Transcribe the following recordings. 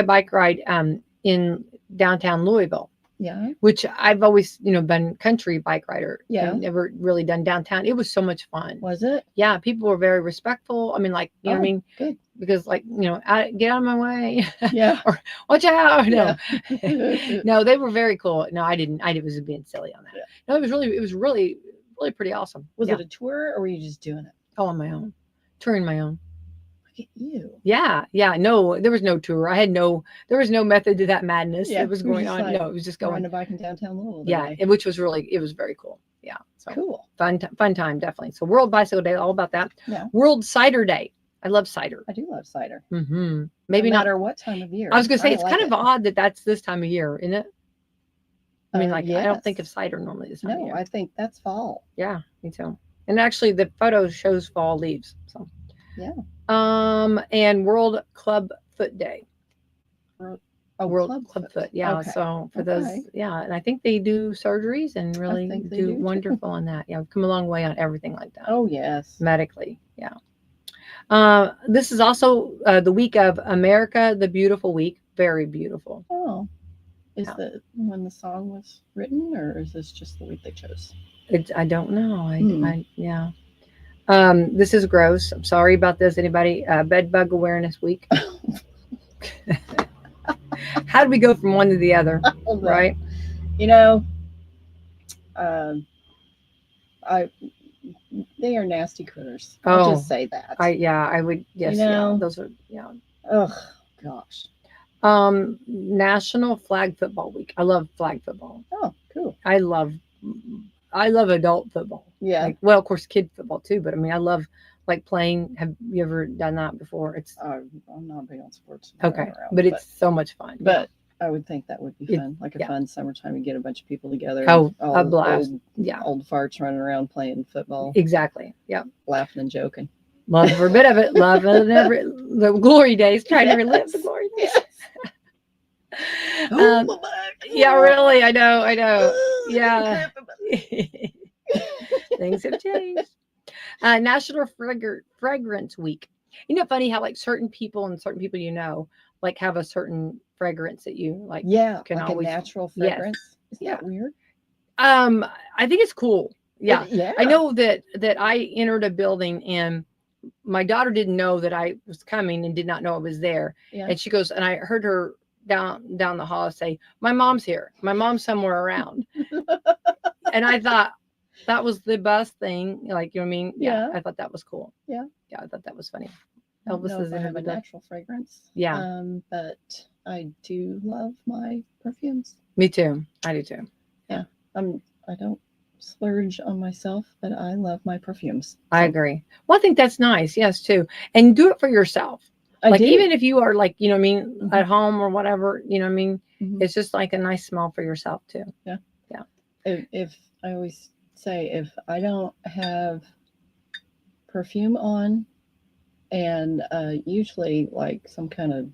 bike ride in downtown Louisville. Yeah. Which I've always, been country bike rider. Yeah. I've never really done downtown. It was so much fun. Was it? Yeah. People were very respectful. I mean, like, you know what I mean? Good. Because like, get out of my way. Yeah. Or watch out. No, Yeah. no, they were very cool. No, I didn't. I was being silly on that. Yeah. No, it was really pretty awesome. Was it a tour or were you just doing it? Oh, on my own. Touring my own. Look at you. Yeah. No, there was no tour. There was no method to that madness that was going on. Like, no, it was just going. Riding a bike in downtown Louisville. Yeah, it was very cool. Yeah. So cool. Fun time, definitely. So World Bicycle Day, all about that. Yeah. World Cider Day. I love cider. I do love cider. Mm-hmm. Maybe no not matter what time of year. I was going to say, it's kind of odd that that's this time of year, isn't it? I mean, like, yes. I don't think of cider normally this time of year. No, I think that's fall. Yeah, me too. And actually, the photo shows fall leaves. So. Yeah. And World Club Foot Day. World Club Foot. Yeah. Okay. So for those, yeah. And I think they do surgeries and really do wonderful on that. Yeah. We've come a long way on everything like that. Oh, yes. Medically. Yeah. This is also the week of America, the Beautiful Week. Very beautiful. Oh. Is that when the song was written, or is this just the week they chose? I don't know. Yeah. This is gross. I'm sorry about this. Anybody? Bed Bug Awareness Week. How did we go from one to the other? Right? They are nasty critters. I'll just say that. I would. Yes. Those are. Yeah. Oh gosh. National Flag Football Week. I love flag football. Oh, cool. I love adult football. Yeah. Like, well, of course, kid football too. But I mean, I love like playing. Have you ever done that before? I'm not big on sports. Okay, but it's so much fun. But I would think that would be fun, like a fun summertime. You get a bunch of people together. Oh, a blast! Old farts running around playing football. Exactly. Yeah. Laughing and joking. Love every bit of it. Love the glory days. Trying to relive the glory days. Yeah, really. I know. Yeah. Things have changed. National Fragrance Week. Funny how like certain people like have a certain fragrance that you like. Yeah, can like always a natural fragrance. Yes. Isn't that weird? I think it's cool. Yeah. Yeah. I know that I entered a building and my daughter didn't know that I was coming and did not know I was there. Yeah. And she goes, and I heard her down the hall say, "My mom's here. My mom's somewhere around." And I thought that was the best thing. Like, you know what I mean? Yeah. I thought that was cool. Yeah. Yeah. I thought that was funny. Elvis is have a natural fragrance. Yeah. But I do love my perfumes. Me too. I do too. Yeah. I don't splurge on myself, but I love my perfumes. So. I agree. Well, I think that's nice. Yes, too. And do it for yourself. Like, even if you are like, you know what I mean, mm-hmm. at home or whatever, you know what I mean, mm-hmm. it's just like a nice smell for yourself too. Yeah. Yeah. If I always say, if I don't have perfume on and usually like some kind of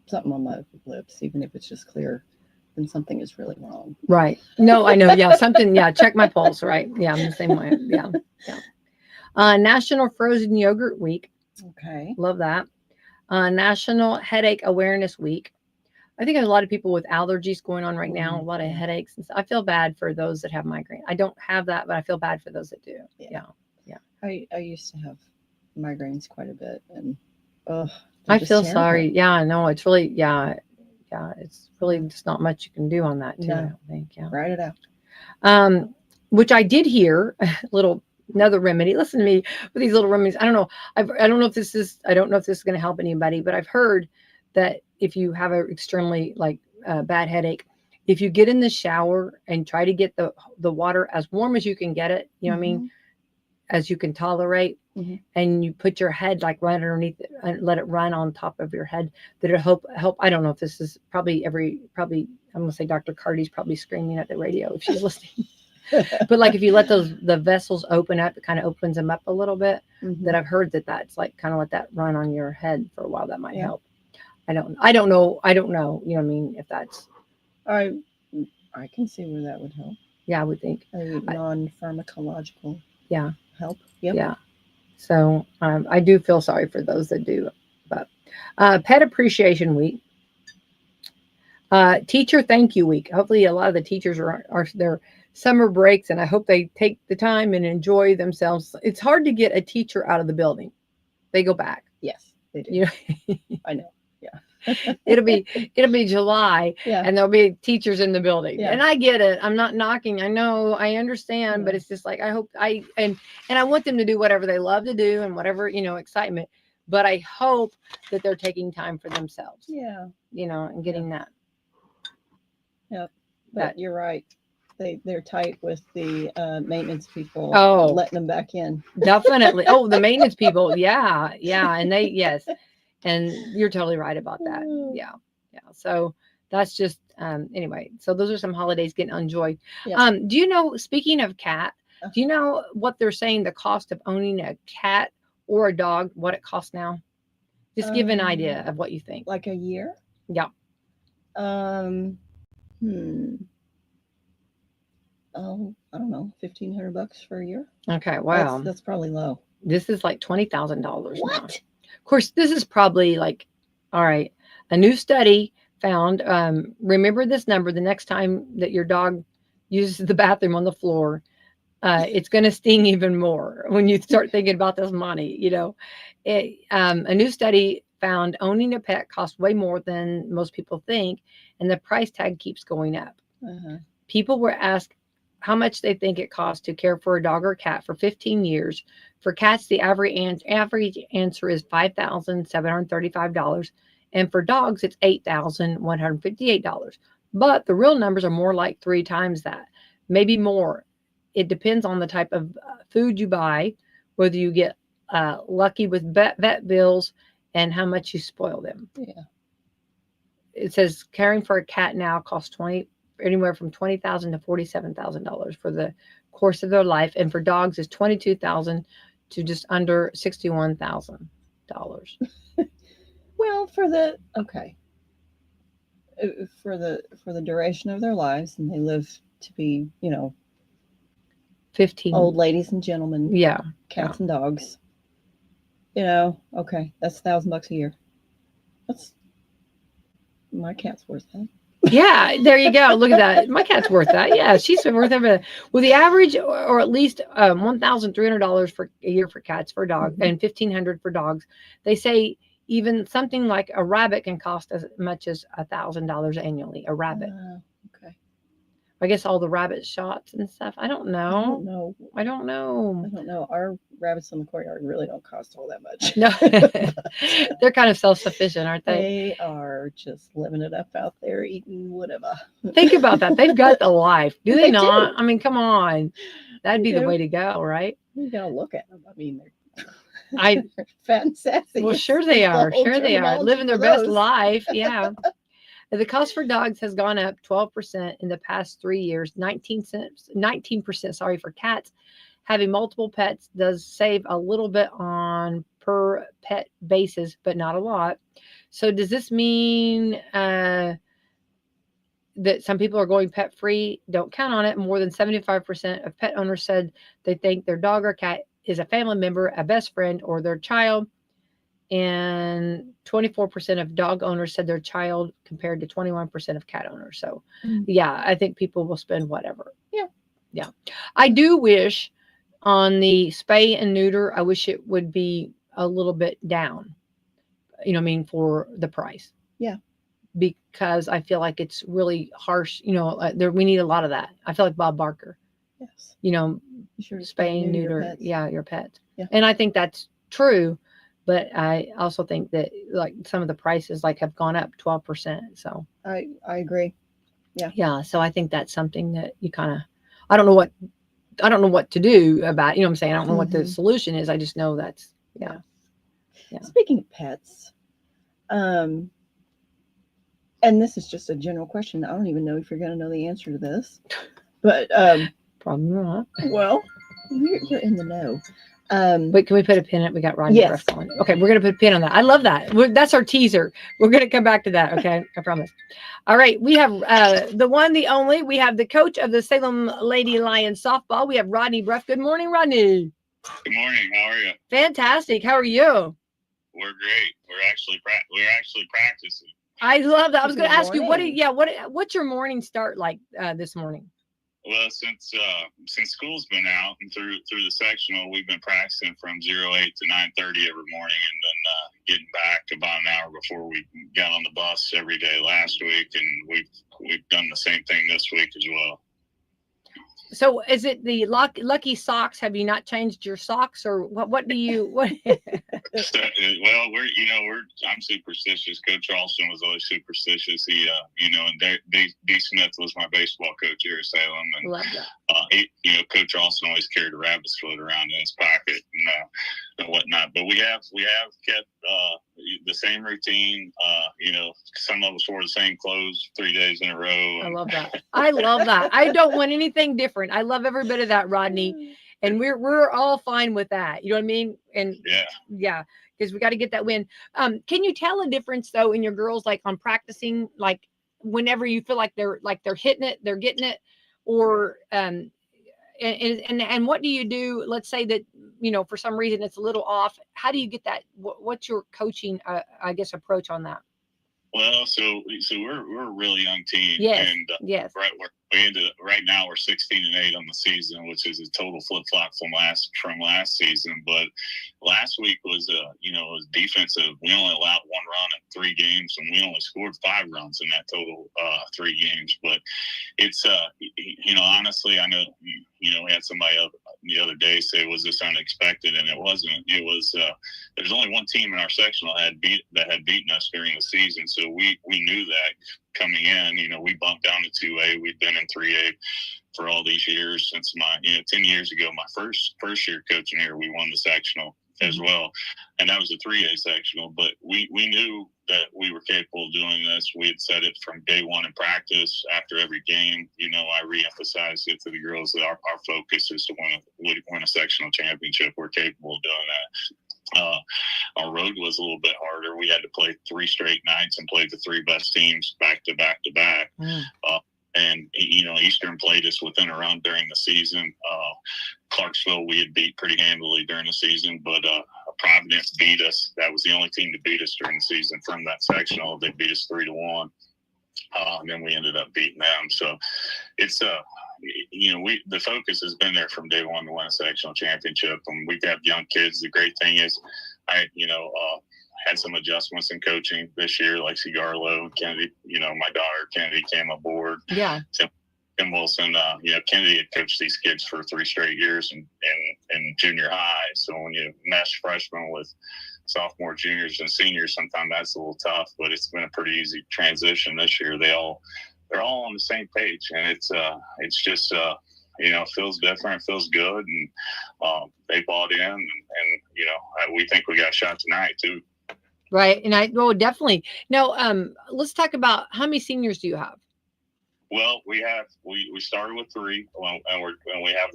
something on my lips, even if it's just clear, then something is really wrong. Right. No, I know. Yeah. Something. Yeah. Check my pulse. Right. Yeah. I'm the same way. Yeah. Yeah. National Frozen Yogurt Week. Okay. Love that. National Headache Awareness Week. I think there's a lot of people with allergies going on right now, a lot of headaches and stuff. I feel bad for those that have migraine. I don't have that, but I feel bad for those that do. Yeah. Yeah. I used to have migraines quite a bit, and I feel sorry. Yeah, no, it's really, it's really just not much you can do on that too. I don't think. Yeah. Write it out. Which I did hear another remedy. Listen to me with these little remedies. I don't know. I don't know if this is going to help anybody, but I've heard that if you have an extremely bad headache, if you get in the shower and try to get the water as warm as you can get it, you know mm-hmm. what I mean, as you can tolerate, mm-hmm. and you put your head like right underneath it and let it run on top of your head, that it'll help. I don't know if this is probably I'm going to say Dr. Cardi's probably screaming at the radio if she's listening. But like if you let the vessels open up, it kind of opens them up a little bit. Mm-hmm. That I've heard that's like kind of let that run on your head for a while. That might help. I don't know. You know what I mean? If that's, I can see where that would help. Yeah, I would think non-pharmacological. Yeah. Help. Yep. Yeah. So I do feel sorry for those that do. But Pet Appreciation Week. Teacher thank you week. Hopefully, a lot of the teachers are their summer breaks, and I hope they take the time and enjoy themselves. It's hard to get a teacher out of the building; they go back. Yes, they do. You know, I know. Yeah. it'll be July, Yeah. and there'll be teachers in the building. Yeah. And I get it. I'm not knocking. I know. I understand. But Yeah. it's just like I hope and I want them to do whatever they love to do and whatever excitement. But I hope that they're taking time for themselves. Yeah. And getting that. Yep. But That- you're right. They're tight with the maintenance people. Oh. Letting them back in. Definitely. Oh, the maintenance people. Yeah. And yes. And you're totally right about that. Yeah. So that's just anyway. So those are some holidays getting enjoyed. Yeah. Do you know, speaking of cat, do you know what they're saying the cost of owning a cat or a dog, what it costs now? Just give an idea of what you think. Like a year? Yeah. Oh, I don't know, $1,500 for a year. Okay. Wow. That's probably low. This is like $20,000. What? Now. Of course, this is probably like, all right. A new study found, remember this number the next time that your dog uses the bathroom on the floor. It's going to sting even more when you start thinking about this money. A new study found owning a pet costs way more than most people think, and the price tag keeps going up. Uh-huh. People were asked how much they think it costs to care for a dog or cat for 15 years. For cats, the average answer is $5,735. And for dogs, it's $8,158. But the real numbers are more like 3 times that, maybe more. It depends on the type of food you buy, whether you get lucky with vet bills, and how much you spoil them. Yeah. It says caring for a cat now costs anywhere from $20,000 to $47,000 for the course of their life, and for dogs is $22,000 to just under $61,000. Well, for the duration of their lives, and they live to be 15 old ladies and gentlemen. Yeah. Cats and dogs. Okay, that's $1,000 a year. My cat's worth that. Yeah, there you go. Look at that. My cat's worth that. Yeah, she's worth everything. Well, the average, or at least $1,300 for a year for cats, for dogs, and $1,500 for dogs. They say even something like a rabbit can cost as much as $1,000 annually. A rabbit. Okay. I guess all the rabbit shots and stuff. I don't know. I don't know. Our rabbits in the courtyard really don't cost all that much. No, they're kind of self-sufficient, aren't they? They are just living it up out there, eating whatever. Think about that. They've got the life. Do they not? Do. I mean, come on. That'd be They the do. way to go, right? You gotta look at them. I mean, I they're fat and sassy. Well, sure they are. The whole Sure they are. terminology Living their for best those. life. Yeah. The cost for dogs has gone up 12% in the past 3 years. 19%, sorry, for cats. Having multiple pets does save a little bit on per pet basis, but not a lot. So does this mean that some people are going pet free? Don't count on it. More than 75% of pet owners said they think their dog or cat is a family member, a best friend, or their child. And 24% of dog owners said their child, compared to 21% of cat owners. So, yeah, I think people will spend whatever. Yeah. I do wish on the spay and neuter, I wish it would be a little bit down, for the price. Yeah. Because I feel like it's really harsh. We need a lot of that. I feel like Bob Barker. Yes. You sure spay and neuter. Your pets. Yeah, your pet. Yeah. And I think that's true. But I also think that like some of the prices have gone up 12%. So I agree. Yeah. Yeah. So I think that's something that you kind of, I don't know what to do about, what I'm saying? I don't know what the solution is. I just know that's, yeah. Speaking of pets, and this is just a general question. I don't even know if you're going to know the answer to this, but, probably not. Well, you're in the know. Wait, can we put a pin in it? We got Rodney Yes. going. Okay, we're gonna put a pin on that. I love that. That's our teaser. We're gonna come back to that. Okay, I promise. All right, we have the one, the only. We have the coach of the Salem Lady Lions softball. We have Rodney Bruff. Good morning, Rodney. Good morning. How are you? Fantastic. How are you? We're great. We're actually practicing. I love that. I was going Good to ask you, morning. what's your morning start like this morning? Well, since school's been out and through the sectional, we've been practicing from 08 to 9:30 every morning, and then getting back about an hour before we got on the bus every day last week, and we've done the same thing this week as well. So is it the lucky socks? Have you not changed your socks, or what do you what? So, well, I'm superstitious. Coach Ralston was always superstitious. He, and D. Smith was my baseball coach here at Salem, and Love that. Coach Ralston always carried a rabbit's foot around in his pocket and whatnot. But we have kept the same routine. Some of us wore the same clothes 3 days in a row. I love that. I love that. I don't want anything different. I love every bit of that, Rodney. And we're all fine with that. You know what I mean? And yeah, because we got to get that win. Can you tell a difference though in your girls, like on practicing, like whenever you feel like they're hitting it, they're getting it, or and what do you do? Let's say that for some reason it's a little off. How do you get that? What's your coaching, I guess, approach on that? Well, so we're a really young team. Yes. And yes. Right now we're 16-8 on the season, which is a total flip flop from last season. But last week was was defensive. We only allowed 1 run in 3 games, and we only scored 5 runs in that total 3 games. But it's honestly, I know we had somebody up the other day say, was this unexpected? And it wasn't. It was there's only one team in our sectional that had beaten us during the season, so we knew that coming in. We bumped down to 2A. We've been in 3A for all these years since my 10 years ago, my first year coaching here, we won the sectional as well, and that was a 3A sectional. But we knew that we were capable of doing this. We had said it from day one in practice. After every game, I reemphasized it to the girls that our focus is to win a sectional championship. We're capable of doing that. Our road was a little bit harder. We had to play 3 straight nights and play the 3 best teams back to back to back. And Eastern played us within a round during the season. Clarksville we had beat pretty handily during the season, but Providence beat us. That was the only team to beat us during the season from that sectional. They beat us 3-1. And then we ended up beating them. So it's the focus has been there from day one to win a sectional championship, and we have young kids. The great thing is, I had some adjustments in coaching this year, like Cigarlo and Kennedy. My daughter Kennedy came aboard. Yeah. Tim Wilson, Kennedy had coached these kids for 3 straight years in junior high. So when you mesh freshmen with sophomore, juniors, and seniors, sometimes that's a little tough. But it's been a pretty easy transition this year. They're all on the same page, and it's just feels different, feels good, and they bought in, and we think we got a shot tonight too. Right, and definitely. Now, let's talk about how many seniors do you have? Well, we started with 3, and we have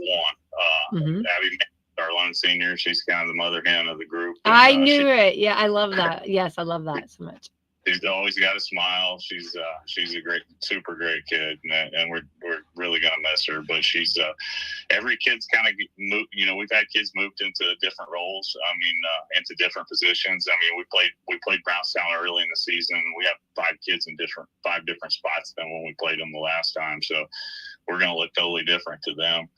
1. Abby, our lone senior, she's kind of the mother hen of the group. And, I knew it. Yeah, I love that. Yes, I love that so much. She's always got a smile. She's a great, super great kid, and we're really gonna miss her. But she's every kid's kind of moved. We've had kids moved into different roles. I mean, into different positions. I mean, we played Brownstown early in the season. We have 5 kids in 5 different spots than when we played them the last time. So we're gonna look totally different to them.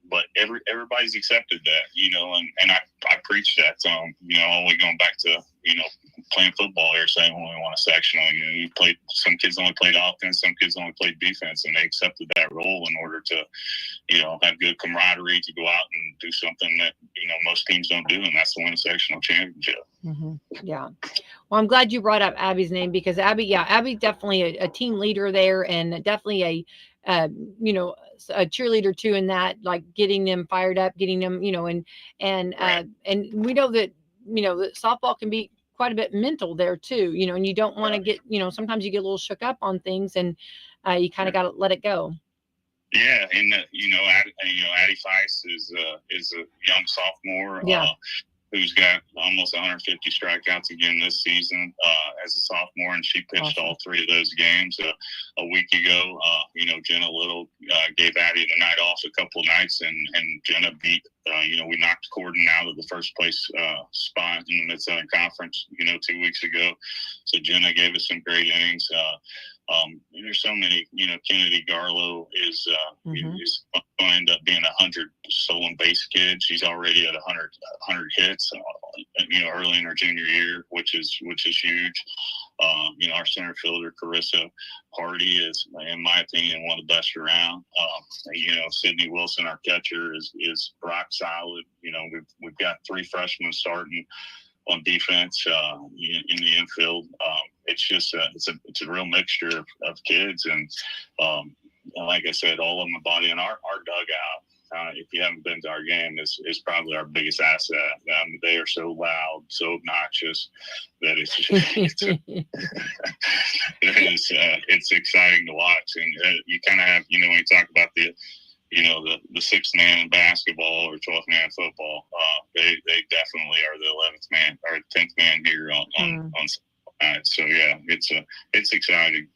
But everybody's accepted that, and I preach that to them, only going back to, playing football here, saying when we want a sectional, some kids only played offense, some kids only played defense, and they accepted that role in order to, have good camaraderie to go out and do something that, most teams don't do, and that's to win a sectional championship. Yeah. Well, I'm glad you brought up Abby's name, because Abby's definitely a team leader there, and definitely a cheerleader too, in that, like, getting them fired up, getting them, and we know that, that softball can be quite a bit mental there too, and you don't want to get, sometimes you get a little shook up on things, and you kind of got to let it go. Yeah, and Addie Feist is a young sophomore. Yeah. who's got almost 150 strikeouts again this season as a sophomore, and she pitched all 3 of those games a week ago. Jenna Little gave Addie the night off a couple of nights, and Jenna beat. We knocked Corden out of the first place spot in the Mid-Southern Conference, 2 weeks ago. So Jenna gave us some great innings. There's so many, Kennedy Garlow is going to end up being 100 stolen base kid. She's already at 100 hits, early in her junior year, which is huge. Our center fielder, Krista Hardy, is, in my opinion, one of the best around. Sydney Wilson, our catcher, is rock solid. We've got 3 freshmen starting on defense in the infield. It's just it's a real mixture of kids, and like I said, all of them body in our dugout. If you haven't been to our game, is probably our biggest asset. They are so loud, so obnoxious that it's exciting to watch, and you kind of have when you talk about the 6th man in basketball or 12th man in football. They definitely are the 11th man or 10th man here on night. So yeah, it's exciting.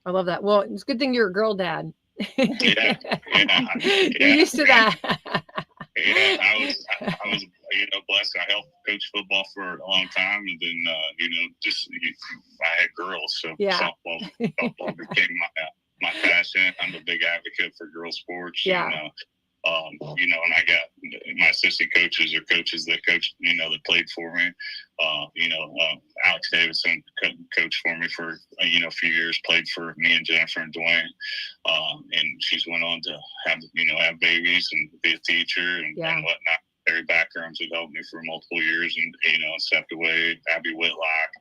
I love that. Well, it's a good thing you're a girl dad. Yeah. You're used to that. Yeah, I was blessed. I helped coach football for a long time, and then I had girls, so softball became my passion. I'm a big advocate for girls sports. Yeah. And I got my assistant coaches or coaches that coached, that played for me. Alex Davidson coached for me for, a few years, played for me and Jennifer and Dwayne. And she's went on to have babies and be a teacher and whatnot. Terry Backrams had helped me for multiple years and, stepped away. Abby Whitlock,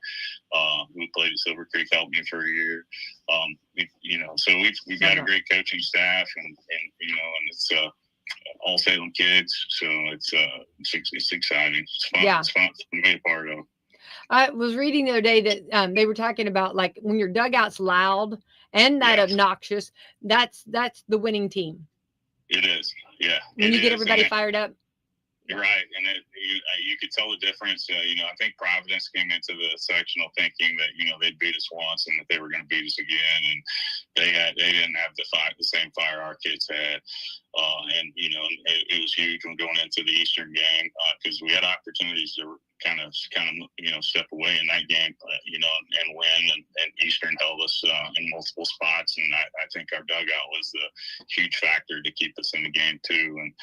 who played at Silver Creek, helped me for a year. So we've got a great coaching staff and it's, all Salem kids, so it's exciting. It's fun. Yeah. It's fun to be a part of. I was reading the other day that they were talking about, like, when your dugout's loud and that obnoxious, that's the winning team. It is, yeah. When you get everybody fired up. Right, and you could tell the difference. I think Providence came into the sectional thinking that they'd beat us once and that they were going to beat us again, and they didn't have the same fire our kids had. And it was huge when going into the Eastern game because we had opportunities to kind of step away in that game, and win. And Eastern held us in multiple spots, and I think our dugout was the huge factor to keep us in the game too. And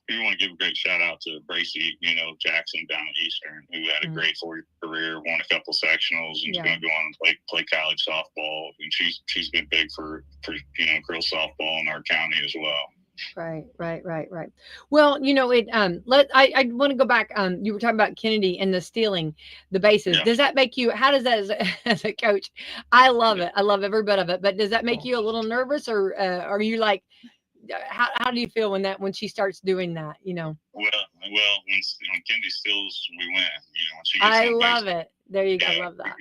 we want to give a great shout out to Bracy, Jackson down at Eastern, who had a great 4-year career, won a couple sectionals, and is going to go on and play college softball. And she's been big for girls softball in our county as well. Right. Well, I want to go back. You were talking about Kennedy and the stealing the bases. Yeah. Does that make you, how does that as a coach? I love it. I love every bit of it, but does that make you a little nervous, or are you like, how do you feel when she starts doing that, Well, when Kennedy steals, we win, when she gets I love base, it. There you go. I love that.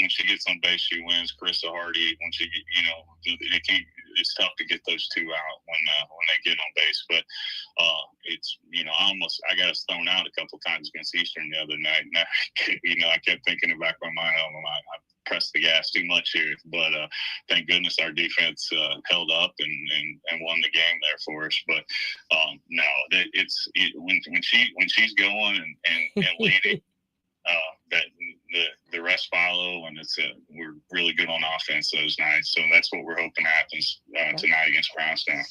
When she gets on base, she wins. Krista Hardy, when she, it's tough to get those two out when they get on base. But it's I got us thrown out a couple times against Eastern the other night, and I kept thinking in the back of my mind, I pressed the gas too much here. But thank goodness our defense held up and won the game there for us. But no, when she's going and leading. That the rest follow, and we're really good on offense those nights. So that's what we're hoping happens tonight against Brownstown.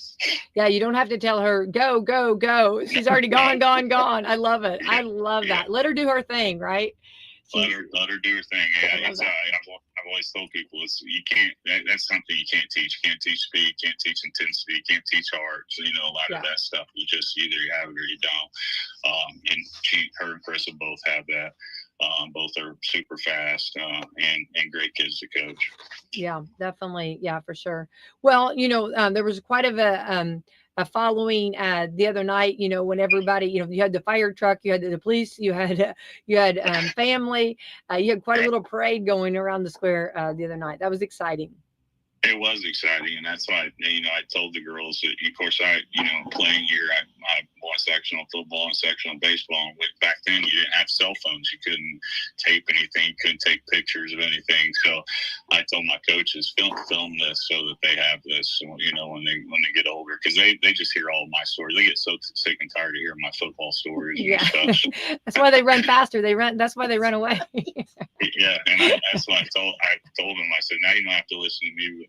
Yeah, you don't have to tell her go, go, go. She's already gone. I love it. I love that. Let her do her thing, right? Let her do her thing. Yeah, I've always told people you can't. That's something you can't teach. You can't teach speed. You can't teach intensity. You can't teach heart. So, a lot of that stuff. You just either you have it or you don't. And her and Chris both have that. Both are super fast and great kids to coach. Yeah, definitely. Yeah, for sure. Well, there was quite of a following the other night, when everybody, you had the fire truck, you had the police, you had family, you had quite a little parade going around the square the other night. That was exciting. It was exciting, and that's why I told the girls that, of course, playing here, I won sectional football and sectional baseball. And back then, you didn't have cell phones; you couldn't tape anything, couldn't take pictures of anything. So I told my coaches, film this so that they have this, when they get older, because they just hear all of my stories. They get so sick and tired of hearing my football stories. Yeah, and stuff. That's why they run faster. That's why they run away. Yeah, and that's what I told them. I said, now you don't have to listen to me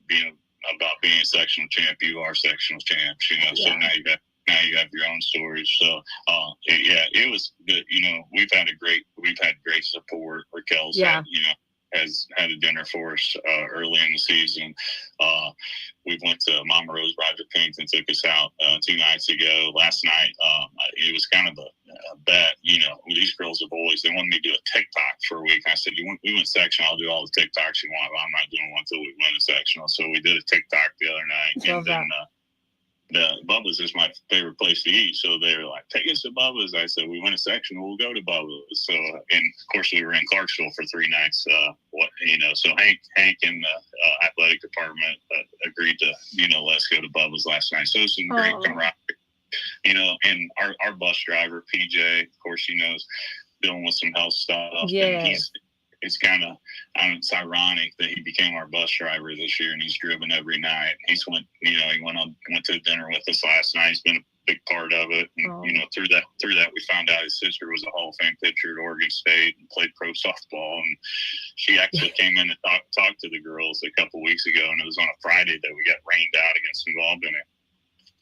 about being a sectional champ. You are sectional champs, Yeah. So now you have your own stories. So, it was good. We've had great support. Raquel's has had a dinner for us early in the season. We went to Mama Rose Roger Pennington took us out 2 nights ago. Last night, it was kind of a bet. These girls have always, they wanted me to do a TikTok for a week. I said, we went sectional, I'll do all the TikToks you want, but I'm not doing one until we win a sectional. So we did a TikTok the other night. Love and then Bubba's is my favorite place to eat. So they were like, take us to Bubba's. I said, we win a sectional, we'll go to Bubba's. So, and of course we were in Clarksville for 3 nights. So Hank in the athletic department agreed to, let's go to Bubba's last night. So it was some great camaraderie. And our bus driver, PJ, of course, dealing with some health stuff. Yeah. And it's kind of, it's ironic that he became our bus driver this year, and he's driven every night. He went to dinner with us last night. He's been a big part of it. And, through that, we found out his sister was a Hall of Fame pitcher at Oregon State and played pro softball. And she actually came in and talked to the girls a couple weeks ago, and it was on a Friday that we got rained out against New Albany.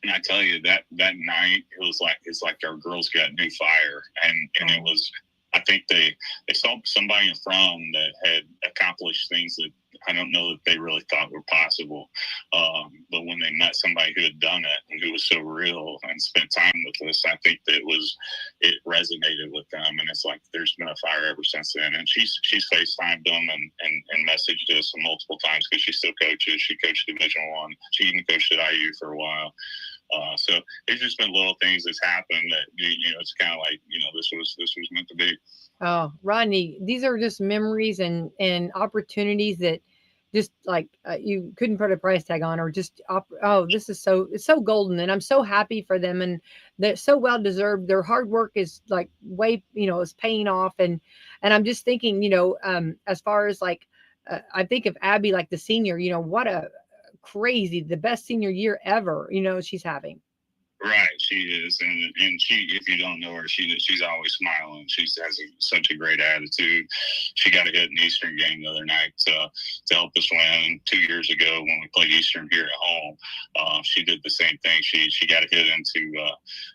And I tell you, that night, it's like our girls got new fire. And it was, I think they saw somebody in front of them that had accomplished things that I don't know that they really thought were possible. But when they met somebody who had done it and who was so real and spent time with us, I think that it resonated with them. And it's like there's been a fire ever since then. And she's FaceTimed them and messaged us multiple times because she still coaches. She coached Division I. She even coached at IU for a while. So there's just been little things that's happened that, it's kind of like, this was meant to be. Oh, Rodney, these are just memories and opportunities that just like you couldn't put a price tag on, or just, this is it's so golden, and I'm so happy for them, and they're so well deserved. Their hard work is like is paying off. And I'm just thinking, as far as like, I think of Abby, like the senior, what a the best senior year ever, she's having. Right, she is, and she, if you don't know her, she's always smiling. She has such a great attitude. She got a hit in the Eastern game the other night to help us win 2 years ago when we played Eastern here at home. She did the same thing. She got a hit into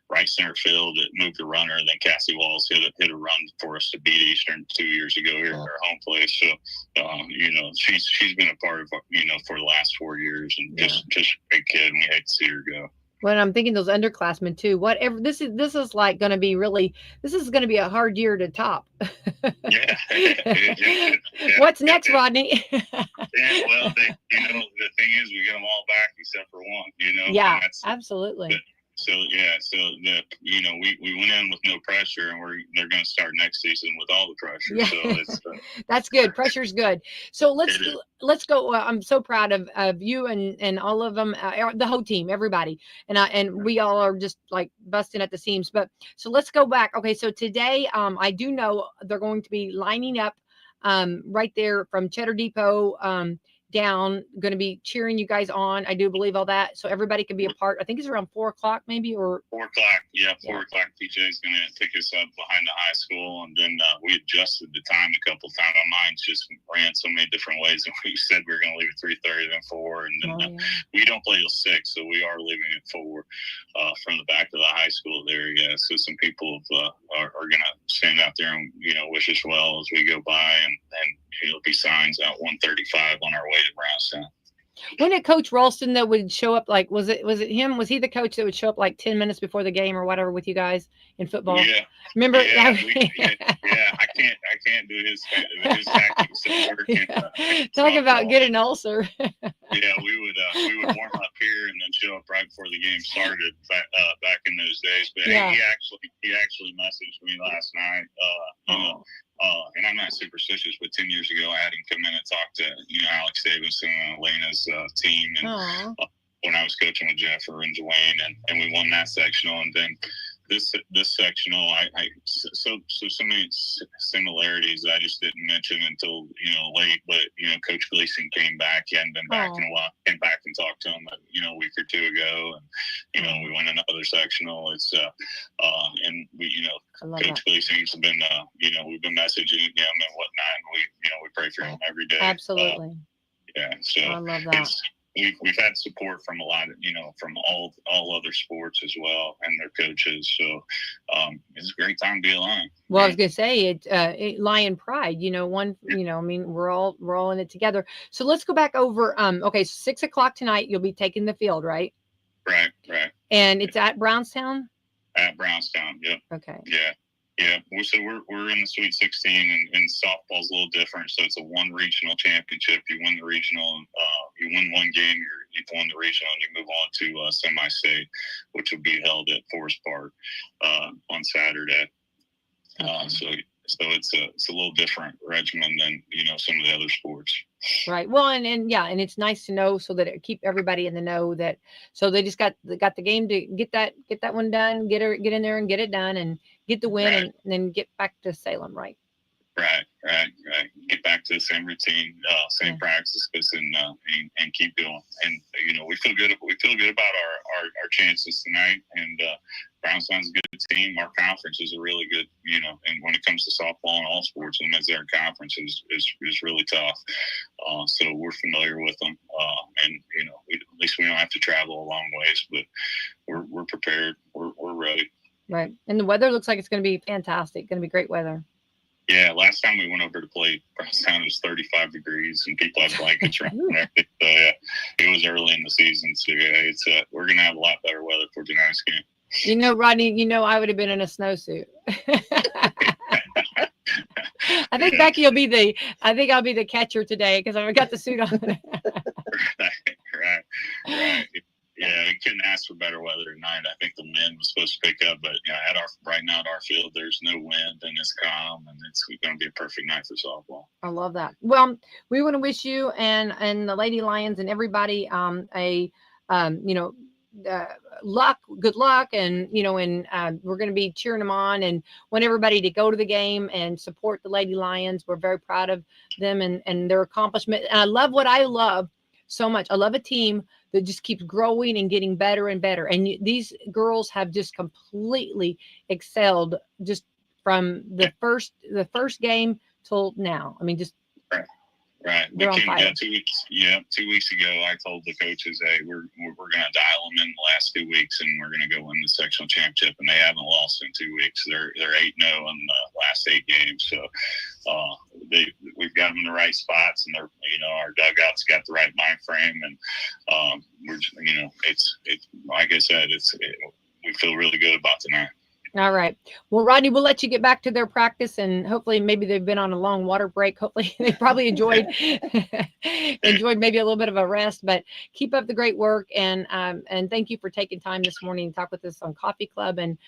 right center field. It moved a runner, and then Cassie Walls hit a run for us to beat Eastern 2 years ago here at our home place. So, she's been a part of for the last 4 years, and just a great kid, and we hate to see her go. Well, I'm thinking those underclassmen too. Whatever this is like going to be this is going to be a hard year to top. Yeah. What's next, Rodney? Well, the thing is, we get them all back except for one. Yeah, absolutely. So we went in with no pressure, and they're going to start next season with all the pressure. Yeah. So it's that's good. Pressure's good. So let's go. I'm so proud of you and all of them, the whole team, everybody, and we all are just like busting at the seams. But so let's go back. Okay, so today, I do know they're going to be lining up, right there from Cheddar Depot, down, going to be cheering you guys on. I do believe all that, so everybody can be a part. I think it's around 4:00 maybe, or 4:00. Yeah, 4:00. PJ's going to take us up behind the high school, and then we adjusted the time a couple times. My mind just ran so many different ways, and we said we were going to leave at 3:30, then 4, and then we don't play till 6, so we are leaving at 4 from the back of the high school there. Yeah, so some people are going to stand out there and wish us well as we go by, and there'll be signs out 135 on our way to Brownstown. When it Coach Ralston that would show up, like was it him? Was he the coach that would show up like 10 minutes before the game or whatever with you guys in football? Yeah. Remember? Yeah, I can't do his tactics. Talk about get an ulcer. Yeah, we would warm up here and then show up right before the game started back in those days. But he actually messaged me last night. And I'm not superstitious, but 10 years ago, I had him come in and talk to, Alex Davis and Elena's team. And when I was coaching with Jennifer and Dwayne, and we won that sectional. And then this sectional, so many similarities that I just didn't mention until late. But Coach Gleason came back. He hadn't been back in a while. Came back and talked to him a week or two ago, and we won another sectional. It's and we Coach Gleason's been we've been messaging him and whatnot, and we pray for him every day. Absolutely. Yeah, so I love that. We've had support from a lot of from all other sports as well, and their coaches. So it's a great time to be a Lion. Well, I was gonna say Lion pride. I mean, we're all in it together. So let's go back over. Okay, so 6:00 tonight. You'll be taking the field, right? Right. And it's at Brownstown. At Brownstown, yep. Okay. Yeah. So we're in the Sweet 16, and softball's a little different. So it's a one regional championship. You win the regional, you win one game, you've won the regional, and you move on to semi-state, which will be held at Forest Park on Saturday. Okay. So it's a little different regimen than some of the other sports. Right. Well, and it's nice to know, so that it keep everybody in the know that. So they just got the game to get that one done, get in there and get it done, and get the win, and then get back to Salem. Right. Right. Get back to the same routine, same practices, and keep going. And we feel good about our chances tonight. And Brownstown's a good team. Our conference is a really good, and when it comes to softball and all sports, the Mid-Atlantic Conference is really tough. So we're familiar with them, and at least we don't have to travel a long ways. But we're prepared. We're ready. Right. And the weather looks like it's going to be fantastic. Going to be great weather. Yeah, last time we went over to play Brownstown, it was 35 degrees, and people had blankets around and everything. So, yeah, it was early in the season. So, yeah, we're going to have a lot better weather for tonight's game. Rodney, I would have been in a snowsuit. I think Becky will be I'll be the catcher today because I've got the suit on. Right. Yeah, we couldn't ask for better weather tonight. I think the wind was supposed to pick up, but right now at our field, there's no wind and it's calm, and it's going to be a perfect night for softball. I love that. Well, we want to wish you and the Lady Lions and everybody good luck, and we're going to be cheering them on, and want everybody to go to the game and support the Lady Lions. We're very proud of them and their accomplishment. And I love what I love so much. I love a team that just keeps growing and getting better and better. And these girls have just completely excelled just from the first game till now. I mean, just right. They're on fire. 2 weeks ago, I told the coaches, hey, we're going to dial them in the last 2 weeks, and we're going to go win the sectional championship. And they haven't lost in 2 weeks. They're 8-0 in the last 8 games. So we've got them in the right spots, and they're our dugout's got the right mind frame, and we're it's like I said, we feel really good about tonight. All right. Well, Rodney, we'll let you get back to their practice, and hopefully maybe they've been on a long water break. Hopefully they probably enjoyed maybe a little bit of a rest, but keep up the great work. And thank you for taking time this morning to talk with us on Coffee Club and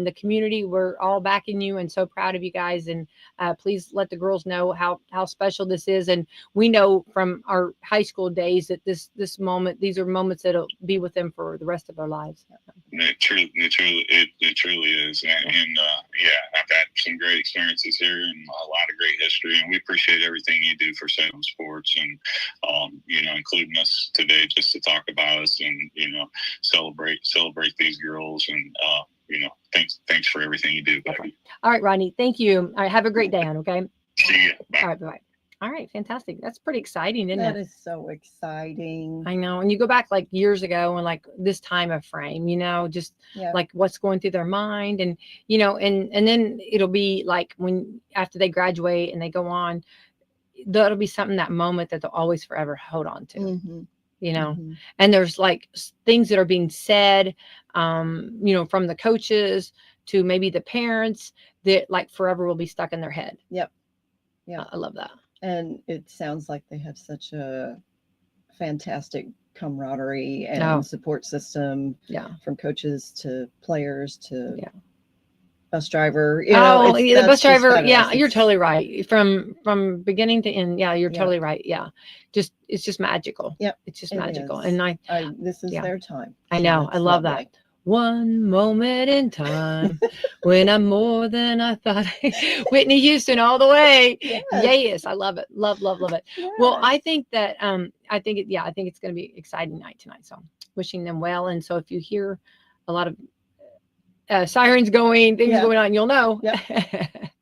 the community. We're all backing you and so proud of you guys. And please let the girls know how special this is. And we know from our high school days that these are moments that'll be with them for the rest of their lives. It truly is. And I've had some great experiences here and a lot of great history, and we appreciate everything you do for Salem sports, and including us today just to talk about us and celebrate these girls, and thanks for everything you do, baby. All right, Rodney, thank you. All right, have a great day, okay? See you. Bye. All right, bye. All right, fantastic. That's pretty exciting, isn't it? That is so exciting. I know. And you go back like years ago and like this time of frame, just like what's going through their mind, and and then it'll be like when after they graduate and they go on, that'll be something, that moment that they'll always forever hold on to. Mm-hmm. And there's like things that are being said, from the coaches to maybe the parents that like forever will be stuck in their head. Yep. Yeah. I love that. And it sounds like they have such a fantastic camaraderie and support system. Yeah. From coaches to players to bus driver. You know, Oh, yeah, the that's bus just driver. how it Yeah, is. you're It's- totally right. From beginning to end. Yeah, you're Yeah. totally right. Yeah, it's just magical. Yep, It's just it magical. is. And This is yeah. their time. I so know. I it's love lovely. that. One moment in time when I'm more than I thought. Whitney Houston all the way. Yes. Yes, I love it. Love it. Well, I Yes. think that I think it's going to be an exciting night tonight. So wishing them well. And so if you hear a lot of sirens going, things Yeah. going on, you'll know. Yep.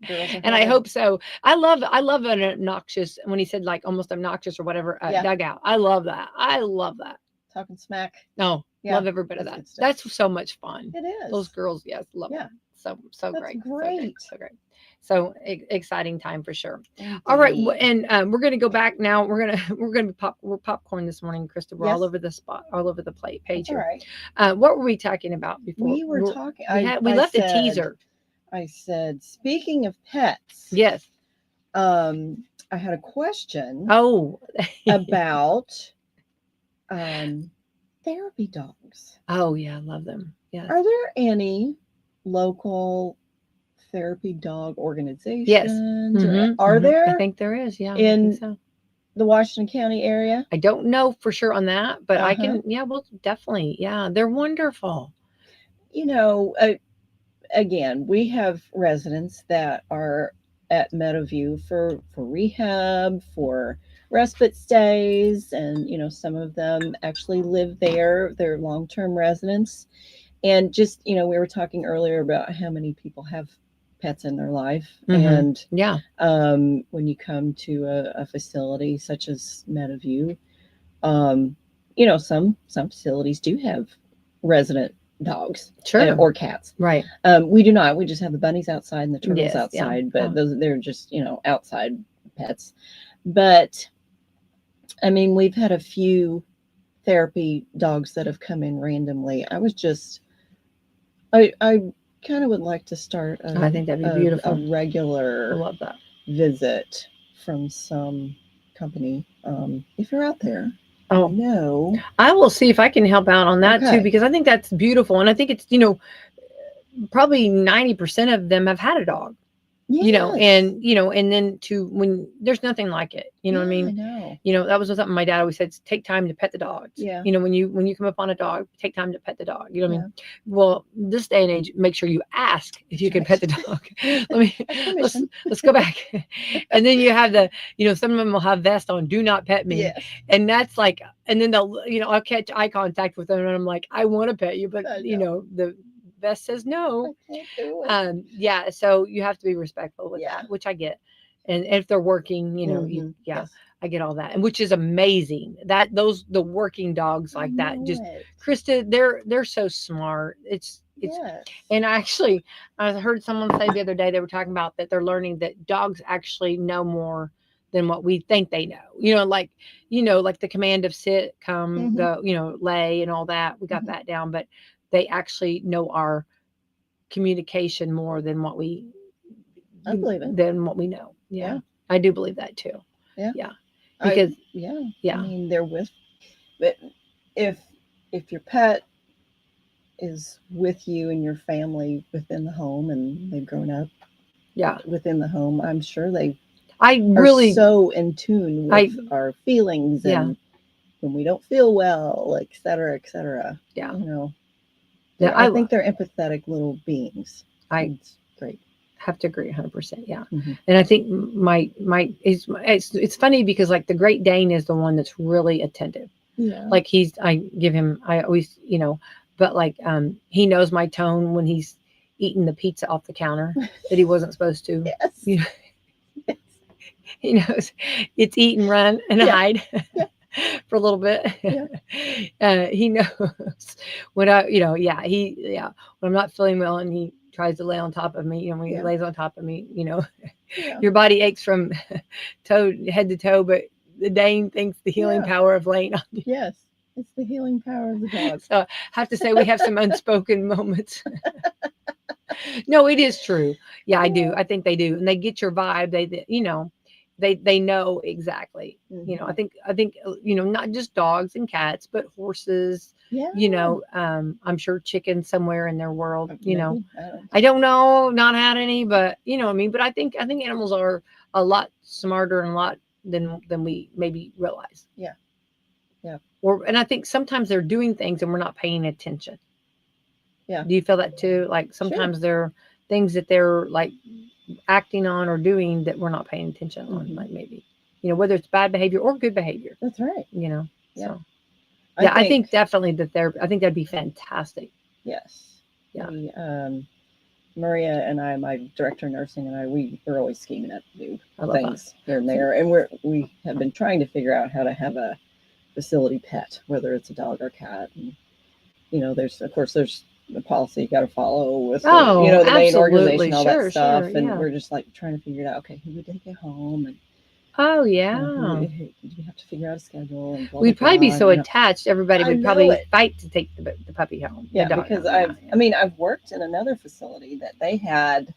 Girls are And I headed. hope so. I love an obnoxious, when he said like almost obnoxious or whatever, Yeah. dugout. I love that. Talking smack. No, Yeah, love every bit of that's that. good stuff. That's so much fun. It is. Those girls, yes, love Yeah. it. So That's great. great. So great. So exciting time for sure. All right, Indeed. and we're gonna go back now. We're gonna we're popcorn this morning, Krista. We're all Yes. over the spot, all over the page That's all here. right. What were we talking about before? We were talking. We I left a said- teaser. I said, speaking of pets. Yes. I had a question Oh. about therapy dogs. Oh yeah, I love them. Yes. Are there any local therapy dog organizations? Mhm, Are mhm. there I think there is. Yeah. I in think so. the Washington County area? I don't know for sure on that, but I Uh-huh. can. Yeah, well, definitely. Yeah, they're wonderful. You know, again, we have residents that are at Meadowview for rehab, for respite stays, and you know, some of them actually live there. They're long-term residents. And just, you know, we were talking earlier about how many people have pets in their life. Mhm. And Yeah. when you come to a facility such as Meadowview, you know, some facilities do have resident dogs Sure. or cats. Right. We do not. We just have the bunnies outside and the turtles Yes, yeah, outside, but yeah. those they're just, you know, outside pets. But I mean, we've had a few therapy dogs that have come in randomly. I kind of would like to start I think that'd be beautiful. a I regular love that. visit from some company. If you're out there, Oh, no, I will see if I can help out on that Okay. too, because I think that's beautiful. And I think it's, probably 90% of them have had a dog, yes. and then when there's nothing like it, you know what I Yeah, mean? know. That was something my dad always said, take time to pet the dogs. Yeah. When you come upon a dog, take time to pet the dog. You know what I Yeah. mean? Well, this day and age, make sure you ask if you can pet the dog. Permission. let's go back. And then you have some of them will have vests on, do not pet me. Yes. And that's like, and then I'll catch eye contact with them and I'm like, I want to pet you, but I know. the vest says no. I can't do it. Yeah, so you have to be respectful with Yeah. that, which I get. And if they're working, Mhm. yeah, Yes. I get all that. And which is amazing. The working dogs like I that. know Just it. Krista, they're so smart. It's Yes. and actually I heard someone say the other day, they were talking about that they're learning that dogs actually know more than what we think they know. Like the command of sit, come, Mhm. go, lay and all that. We got Mhm. that down, but they actually know our communication more than what we I believe it. than what we know. Yeah. Yeah. I do believe that too. Yeah. Yeah. Because yeah. yeah. I mean, they're with, but if your pet is with you and your family within the home and they've grown up yeah. within the home, I'm sure they I are really so in tune with our feelings Yeah. and when we don't feel well, et cetera, et cetera. Yeah. Yeah, I think they're empathetic little beings. It's great. Have to agree 100%. Yeah. Mhm. And I think it's funny because like the Great Dane is the one that's really attentive. Yeah. Like I always, but like, he knows my tone when he's eating the pizza off the counter that he wasn't supposed to. Yes. He knows it's eat and run and Yeah. hide. Yeah. For a little bit. Yeah. He knows when when I'm not feeling well and he tries to lay on top of me, when he Yeah. lays on top of me, Yeah. your body aches from head to toe, but the Dane thinks the healing Yeah. power of laying on you. Yes. It's the healing power of the dog. So I have to say we have some unspoken moments. No, it is true. Yeah, I do. I think they do. And they get your vibe. they know exactly. You know, I think not just dogs and cats, but horses. Yeah. I'm sure chickens somewhere in their world. Maybe. I don't know, not had any, but I mean, but I think animals are a lot smarter and a lot than we maybe realize. Yeah. Yeah. And I think sometimes they're doing things and we're not paying attention. Yeah. Do you feel that too? Like sometimes there are things that they're like acting on or doing that we're not paying attention on, like maybe, whether it's bad behavior or good behavior. That's right. Yeah. So I think definitely I think that'd be fantastic. Yes. Yeah. Maria and I, my director of nursing, and we're always scheming up to do things that. here and there, and we have been trying to figure out how to have a facility pet, whether it's a dog or cat. And there's the policy you got to follow with the main organization, all that stuff, and we're just like trying to figure it out. Okay, who would take it home? And you have to figure out a schedule. And we'd probably be so attached. Everybody would probably fight to take the puppy home. Yeah, because I've worked in another facility that they had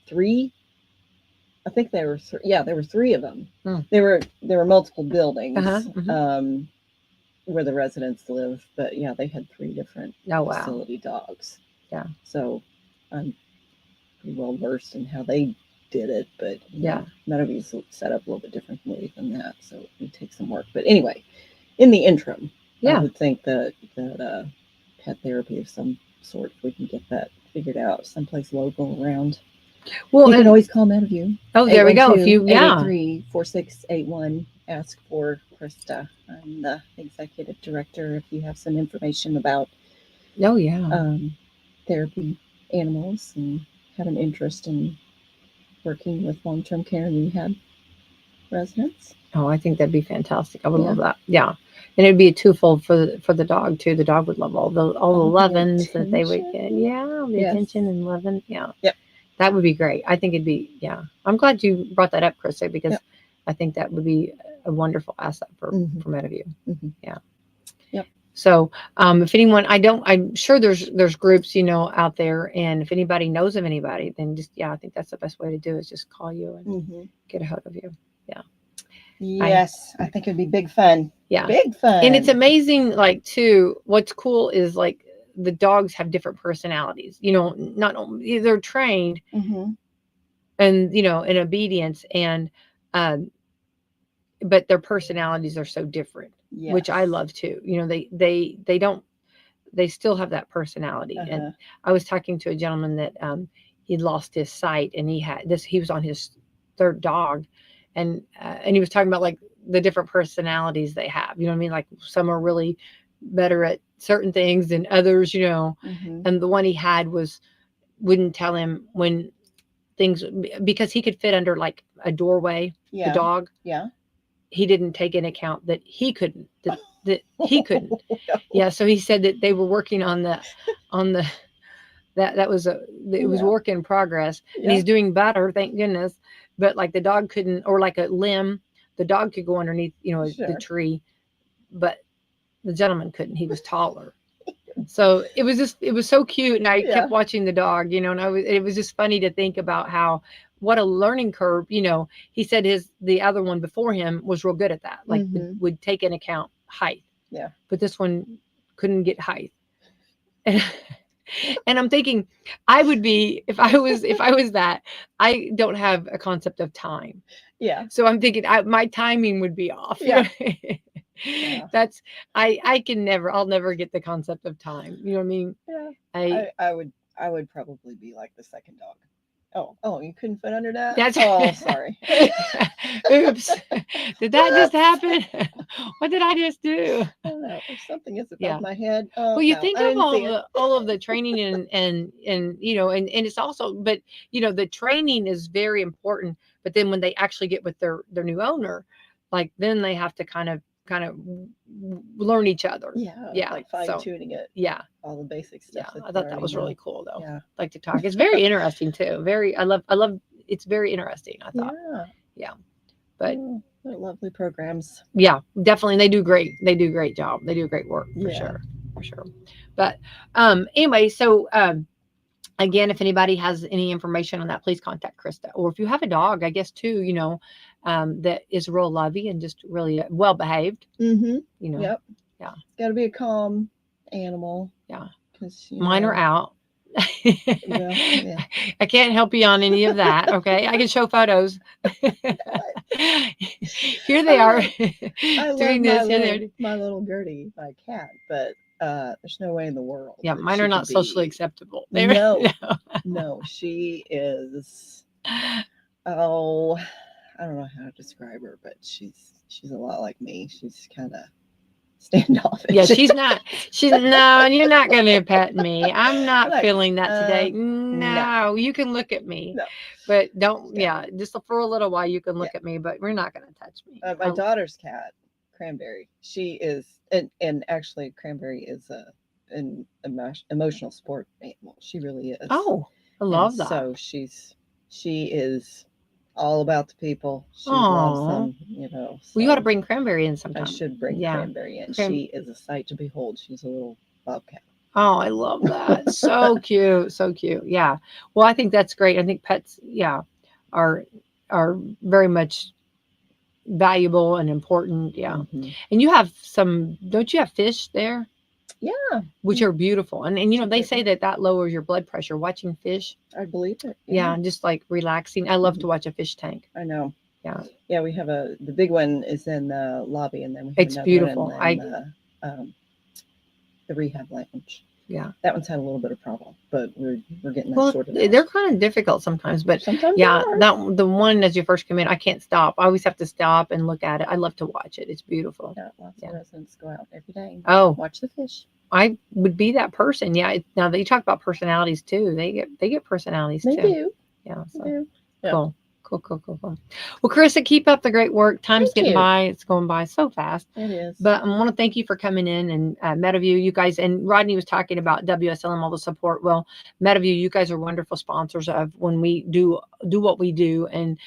three. I think there were there were three of them. There were multiple buildings where the residents live, but they had three different facility dogs. Yeah, so I'm pretty well versed in how they did it, but Meadow's set up a little bit differently than that, so it would take some work. But anyway, in the interim, I would think that pet therapy of some sort, if we can get that figured out someplace local around. Well, you can always call Meadow. Oh, there we go. If you 883-4681, ask for Krista. I'm the executive director. If you have some information about therapy animals and have an interest in working with long-term care and rehab residents. Oh, I think that'd be fantastic. I would love that. Yeah. And it'd be a twofold for the dog too. The dog would love all the lovin's that they would get. Yeah, the attention and loving. Yeah. Yep. That would be great. I think it'd be I'm glad you brought that up, Krista, because I think that would be a wonderful asset for Meadow. Yeah. Yep. So if anyone, I'm sure there's groups, out there, and if anybody knows of anybody, then just, I think that's the best way to do it, is just call you and get a hold of you. Yeah. Yes. I think it'd be big fun. Yeah. Big fun. And it's amazing, like, too, what's cool is like the dogs have different personalities, not only they're trained and, in obedience and, but their personalities are so different. Yes. Which I love too. They still have that personality. And I was talking to a gentleman that he lost his sight, and he was on his third dog, and he was talking about like the different personalities they have. You know what I mean? Like some are really better at certain things than others, and the one he had wouldn't tell him when things, because he could fit under like a doorway, the dog. Yeah. He didn't take into account that he couldn't, that he couldn't. Yeah. So he said that they were working on that was work in progress, and he's doing better, thank goodness. But like the dog couldn't, or like a limb, the dog could go underneath, the tree, but the gentleman couldn't. He was taller. So it was so cute. And I kept watching the dog, and it was just funny to think about what a learning curve. He said the other one before him was real good at that, like would take into account height. Yeah. But this one couldn't get height. And I'm thinking I would be, if I was that, I don't have a concept of time. Yeah. So I'm thinking my timing would be off. Yeah. That's, I'll never get the concept of time. You know what I mean? Yeah. I would probably be like the second dog. Oh, you couldn't fit under that? That's sorry. Oops. Did that just happen? What did I just do? I don't know. Something is above my head. Well, you think of all of the training and it's also, but the training is very important. But then when they actually get with their new owner, like then they have to kind of learn each other. Yeah. Like fine tuning it. Yeah. All the basic stuff. Yeah. I thought that was really cool though. Yeah. Like to talk. It's very interesting too. I love, it's very interesting, I thought. Yeah. But they're lovely programs. Yeah, definitely. They do great job. They do great work for sure. But anyway, so again, if anybody has any information on that, please contact Krista. Or if you have a dog, I guess too, that is real lovey and just really well behaved. Mm-hmm. You know, Yep. Yeah. Got to be a calm animal. Yeah. Because Mine are out. Well, yeah. I can't help you on any of that. Okay, I can show photos. Here they are I doing love this. my little Gertie, my cat, but there's no way in the world. Yeah, that mine she are could not socially be- acceptable. No, she is. Oh, I don't know how to describe her, but she's a lot like me. She's kind of standoffish. Yeah, she's not. No, you're not going to pet me. I'm not Like, feeling that today. no. No, you can look at me, No. but don't. Yeah. Yeah, just for a little while you can look at me, but we're not going to touch me. My daughter's cat, Cranberry. She is, and actually, Cranberry is an emotional sport animal. She really is. Oh, I love that. So she is all about the people. She Aw. loves them, Well, you ought to bring Cranberry in sometime. I should bring Cranberry in. She is a sight to behold. She's a little bobcat. Oh, I love that. So cute. So cute. Yeah. Well, I think that's great. I think pets, are very much valuable and important. Yeah. Mhm. And don't you have fish there? Yeah. Which are beautiful. And they say that lowers your blood pressure watching fish. I believe it. Yeah. And just like relaxing. I love to watch a fish tank. I know. Yeah. Yeah, we have the big one is in the lobby, and then we have It's another beautiful. one in the rehab lounge. Yeah. That one's had a little bit of problem, but we're getting that sorted out. They're kind of difficult sometimes, but sometimes the one as you first come in, I can't stop. I always have to stop and look at it. I love to watch it. It's beautiful. Yeah, lots of residents go out every day. Oh, watch the fish. I would be that person. Yeah. Now that you talk about personalities too, they get personalities They too. do. Yeah. So. They do. Yeah. Cool. Well, Krista, keep up the great work. Time's getting by. It's going by so fast. It is. But I want to thank you for coming in and Meadowview, you guys. And Rodney was talking about WSLM, all the support. Well, Meadowview, you guys are wonderful sponsors of when we do what we do and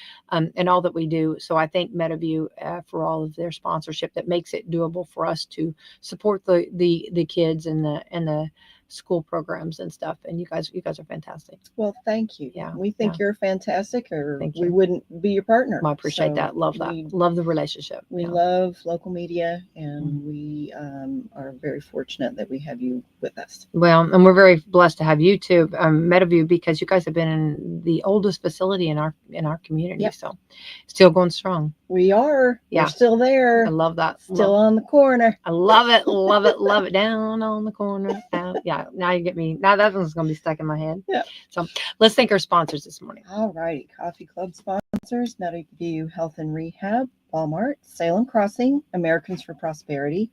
all that we do. So I thank Meadowview for all of their sponsorship that makes it doable for us to support the kids and the school programs and stuff. And you guys are fantastic. Well, thank you. Yeah. We think you're fantastic, or Thank we you. wouldn't be your partner. I appreciate that. Love that. Love the relationship. We love local media, and we are very fortunate that we have you with us. Well, and we're very blessed to have you too, Meadowview, because you guys have been in the oldest facility in our community. Yep. So still going strong. We are. Yeah. We're still there. I love that. Still on the corner. I love it. Love it. Love it. Down on the corner. Yeah. Now you get me. Now that one's going to be stuck in my head. Yeah. So let's thank our sponsors this morning. All right. Coffee Club sponsors: Meadowview Health and Rehab, Walmart, Salem Crossing, Americans for Prosperity,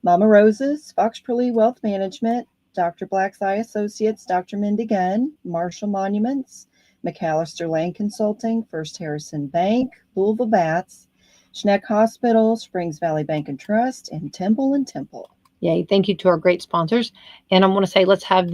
Mama Rose's, Fox Perley Wealth Management, Dr. Black's Eye Associates, Dr. Mindy Gunn, Marshall Monuments, McAllister Lane Consulting, First Harrison Bank, Louisville Bats, Schneck Hospital, Springs Valley Bank and Trust, and Temple & Temple. Yay. Thank you to our great sponsors. And I want to say, let's have the